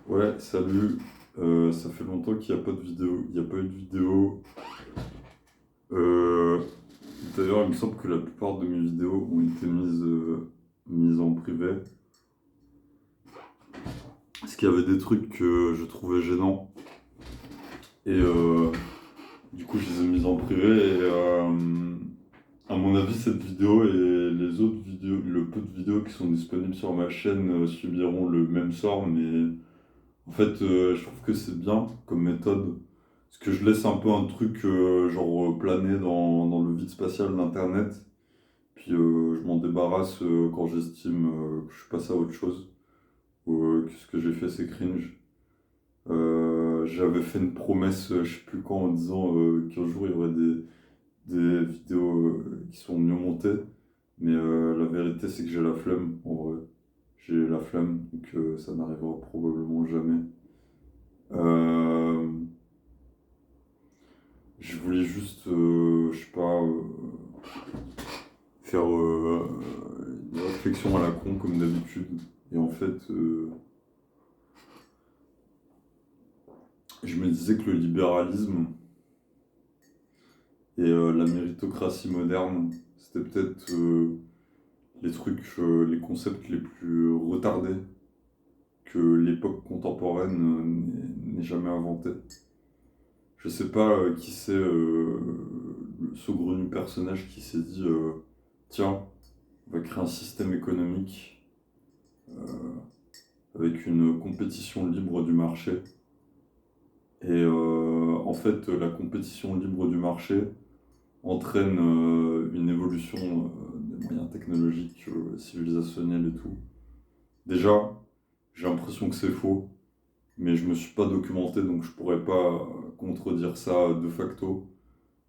Ouais, salut. Ça fait longtemps qu'il n'y a pas de vidéo. Il n'y a pas eu de vidéo. Euh, D'ailleurs, il me semble que la plupart de mes vidéos ont été mises en privé. Parce qu'il y avait des trucs que je trouvais gênants. Et du coup, je les ai mises en privé. Et à mon avis, cette vidéo et les autres vidéos, le peu de vidéos qui sont disponibles sur ma chaîne subiront le même sort. Mais en fait, je trouve que c'est bien comme méthode. Parce que je laisse un peu un truc genre planer dans le vide spatial d'Internet. Puis je m'en débarrasse quand j'estime que je suis passé à autre chose. Ou que ce que j'ai fait c'est cringe. J'avais fait une promesse, je sais plus quand, en disant qu'un jour il y aurait des vidéos qui sont mieux montées. Mais la vérité c'est que j'ai la flemme, en vrai. J'ai la flemme, donc ça n'arrivera probablement jamais. Euh, Je voulais juste, je sais pas, faire une réflexion à la con comme d'habitude. Et en fait, je me disais que le libéralisme et la méritocratie moderne, c'était peut-être les trucs, les concepts les plus retardés que l'époque contemporaine n'ait jamais inventé. Je sais pas qui c'est le saugrenu personnage qui s'est dit tiens, on va créer un système économique avec une compétition libre du marché. Et en fait, la compétition libre du marché entraîne une évolution des moyens technologiques, civilisationnels et tout. Déjà, j'ai l'impression que c'est faux, mais je me suis pas documenté, donc je pourrais pas contredire ça de facto.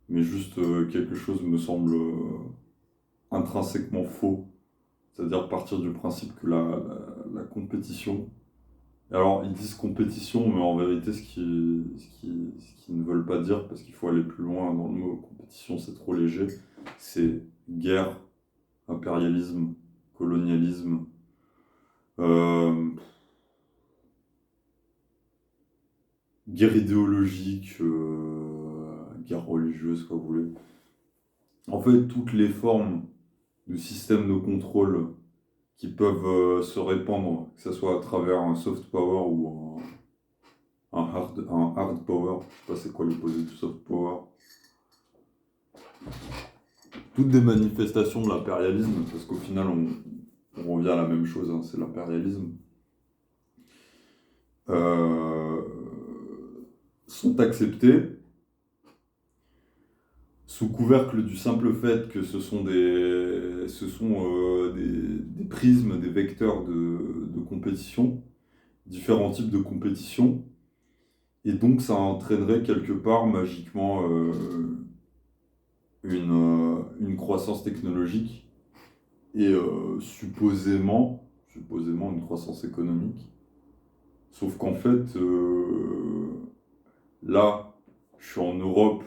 Mais juste quelque chose me semble intrinsèquement faux. C'est-à-dire partir du principe que la compétition. Alors, ils disent compétition, mais en vérité, ce qu'ils ne veulent pas dire, parce qu'il faut aller plus loin dans le mot compétition, c'est trop léger, c'est guerre, impérialisme, colonialisme, euh, guerre idéologique, guerre religieuse, quoi vous voulez. En fait, toutes les formes de système de contrôle qui peuvent se répandre, que ce soit à travers un soft power ou un hard power, je sais pas c'est quoi l'opposé du soft power. Toutes des manifestations de l'impérialisme, parce qu'au final on revient à la même chose, hein, c'est l'impérialisme, euh, sont acceptées sous couvercle du simple fait que ce sont des prismes, des vecteurs de compétition, différents types de compétition, et donc ça entraînerait quelque part magiquement une croissance technologique et supposément une croissance économique. Sauf qu'en fait, là, je suis en Europe,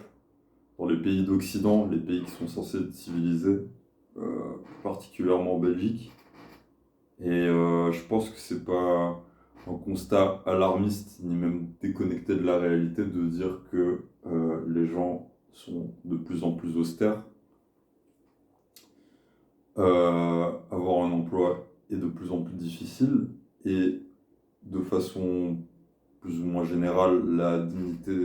dans les pays d'Occident, les pays qui sont censés être civilisés, particulièrement en Belgique. Et je pense que c'est pas un constat alarmiste ni même déconnecté de la réalité de dire que les gens sont de plus en plus austères. Avoir un emploi est de plus en plus difficile et de façon plus ou moins générale, la dignité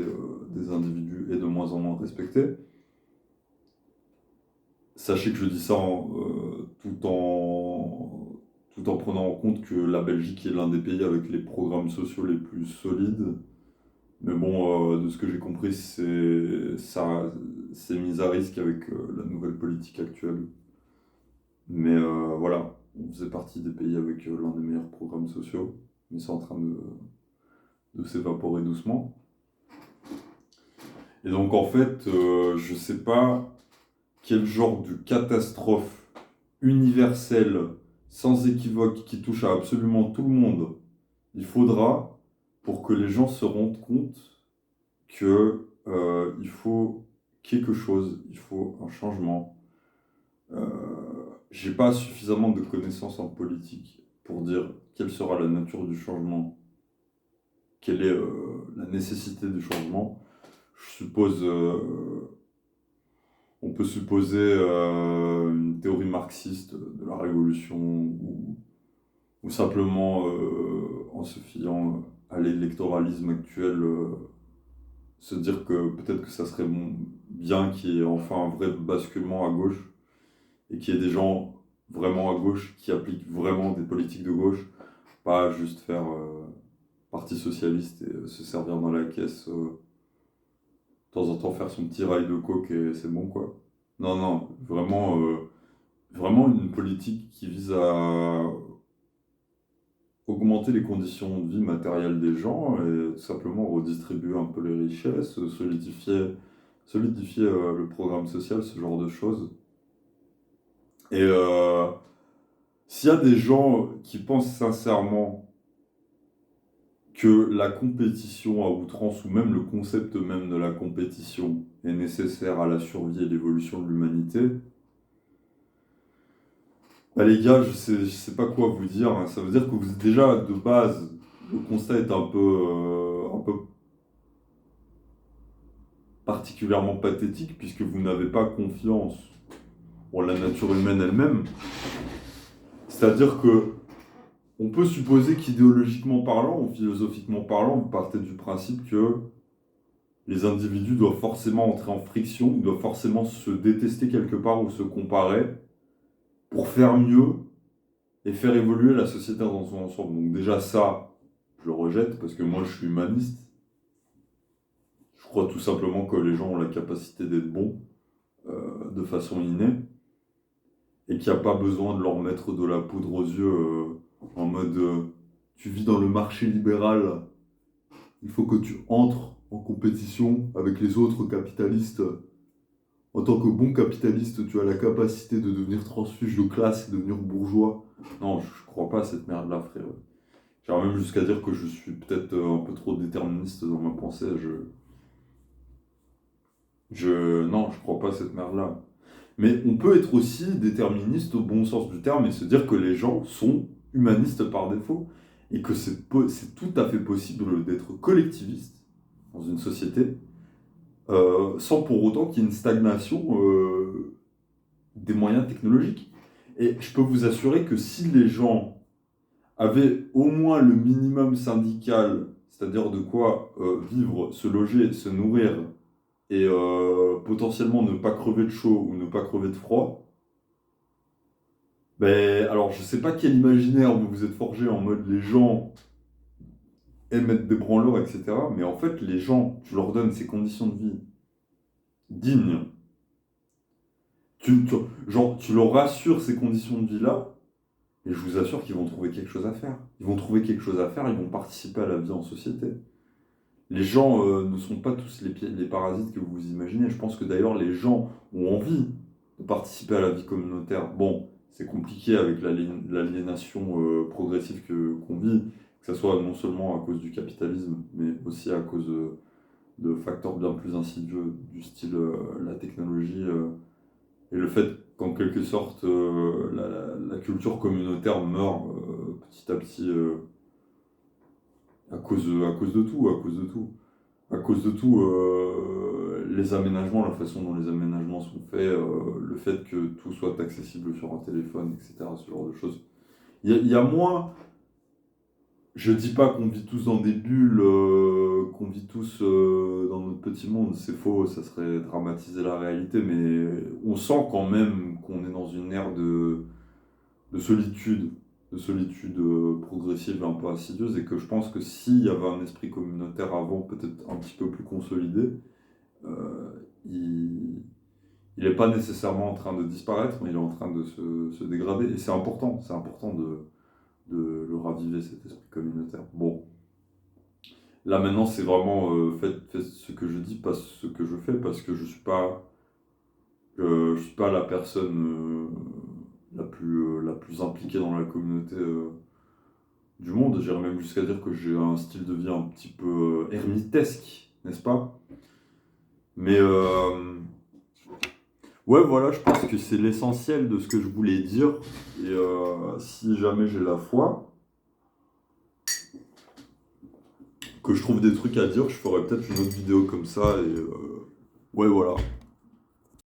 des individus est de moins en moins respectée. Sachez que je dis ça tout en prenant en compte que la Belgique est l'un des pays avec les programmes sociaux les plus solides. Mais bon, de ce que j'ai compris, c'est mis à risque avec la nouvelle politique actuelle. Mais voilà, on faisait partie des pays avec l'un des meilleurs programmes sociaux, mais c'est en train de s'évaporer doucement. Et donc en fait, je sais pas quel genre de catastrophe universelle, sans équivoque, qui touche à absolument tout le monde, il faudra pour que les gens se rendent compte que il faut quelque chose, il faut un changement. J'ai pas suffisamment de connaissances en politique pour dire quelle sera la nature du changement. quelle est la nécessité du changement. Je suppose, on peut supposer une théorie marxiste de la révolution ou simplement en se fiant à l'électoralisme actuel, se dire que peut-être que ça serait bien qu'il y ait enfin un vrai basculement à gauche et qu'il y ait des gens vraiment à gauche qui appliquent vraiment des politiques de gauche, pas juste faire parti socialiste et se servir dans la caisse, de temps en temps faire son petit rail de coke et c'est bon quoi. Non, non, vraiment une politique qui vise à augmenter les conditions de vie matérielles des gens et tout simplement redistribuer un peu les richesses, solidifier le programme social, ce genre de choses. Et s'il y a des gens qui pensent sincèrement que la compétition à outrance, ou même le concept même de la compétition, est nécessaire à la survie et l'évolution de l'humanité, bah les gars, je sais pas quoi vous dire, hein. Ça veut dire que vous déjà, de base, le constat est un peu particulièrement pathétique, puisque vous n'avez pas confiance en la nature humaine elle-même. C'est-à-dire que on peut supposer qu'idéologiquement parlant ou philosophiquement parlant, vous partez du principe que les individus doivent forcément entrer en friction, doivent forcément se détester quelque part ou se comparer pour faire mieux et faire évoluer la société dans son ensemble. Donc déjà ça, je le rejette parce que moi je suis humaniste. Je crois tout simplement que les gens ont la capacité d'être bons de façon innée et qu'il n'y a pas besoin de leur mettre de la poudre aux yeux en mode tu vis dans le marché libéral, il faut que tu entres en compétition avec les autres capitalistes. En tant que bon capitaliste, tu as la capacité de devenir transfuge de classe et de devenir bourgeois. Non, je crois pas à cette merde-là, frère. J'irais même jusqu'à dire que je suis peut-être un peu trop déterministe dans ma pensée. Non, je crois pas à cette merde-là. Mais on peut être aussi déterministe au bon sens du terme et se dire que les gens sont humanistes par défaut et que c'est tout à fait possible d'être collectiviste dans une société sans pour autant qu'il y ait une stagnation des moyens technologiques. Et je peux vous assurer que si les gens avaient au moins le minimum syndical, c'est-à-dire de quoi vivre, se loger, se nourrir et potentiellement ne pas crever de chaud ou ne pas crever de froid, ben, alors je sais pas quel imaginaire vous vous êtes forgé en mode les gens aiment être des branleurs, etc. Mais en fait, les gens, tu leur donnes ces conditions de vie dignes, genre, tu leur rassures ces conditions de vie-là, et je vous assure qu'ils vont trouver quelque chose à faire. Ils vont trouver quelque chose à faire, ils vont participer à la vie en société. Les gens ne sont pas tous les parasites que vous imaginez. Je pense que d'ailleurs, les gens ont envie de participer à la vie communautaire. Bon, c'est compliqué avec l'aliénation progressive qu'on vit, que ce soit non seulement à cause du capitalisme, mais aussi à cause de facteurs bien plus insidieux, du style la technologie et le fait qu'en quelque sorte la culture communautaire meurt petit à petit à cause de tout, à cause de tout. À cause de tout, les aménagements, la façon dont les aménagements sont faits, le fait que tout soit accessible sur un téléphone, etc., ce genre de choses. Il y a moins, je dis pas qu'on vit tous dans des bulles, qu'on vit tous dans notre petit monde, c'est faux, ça serait dramatiser la réalité, mais on sent quand même qu'on est dans une ère de solitude, progressive et un peu insidieuse, et que je pense que s'il y avait un esprit communautaire avant, peut-être un petit peu plus consolidé, il n'est pas nécessairement en train de disparaître, mais il est en train de se dégrader, et c'est important de le raviver, cet esprit communautaire. Bon, là maintenant c'est vraiment faites ce que je dis, pas ce que je fais, parce que je suis pas la personne la plus impliquée dans la communauté du monde. J'irais même jusqu'à dire que j'ai un style de vie un petit peu ermitesque, n'est-ce pas? Mais ouais, voilà, je pense que c'est l'essentiel de ce que je voulais dire. Et si jamais j'ai la foi, que je trouve des trucs à dire, je ferai peut-être une autre vidéo comme ça. Et ouais, voilà.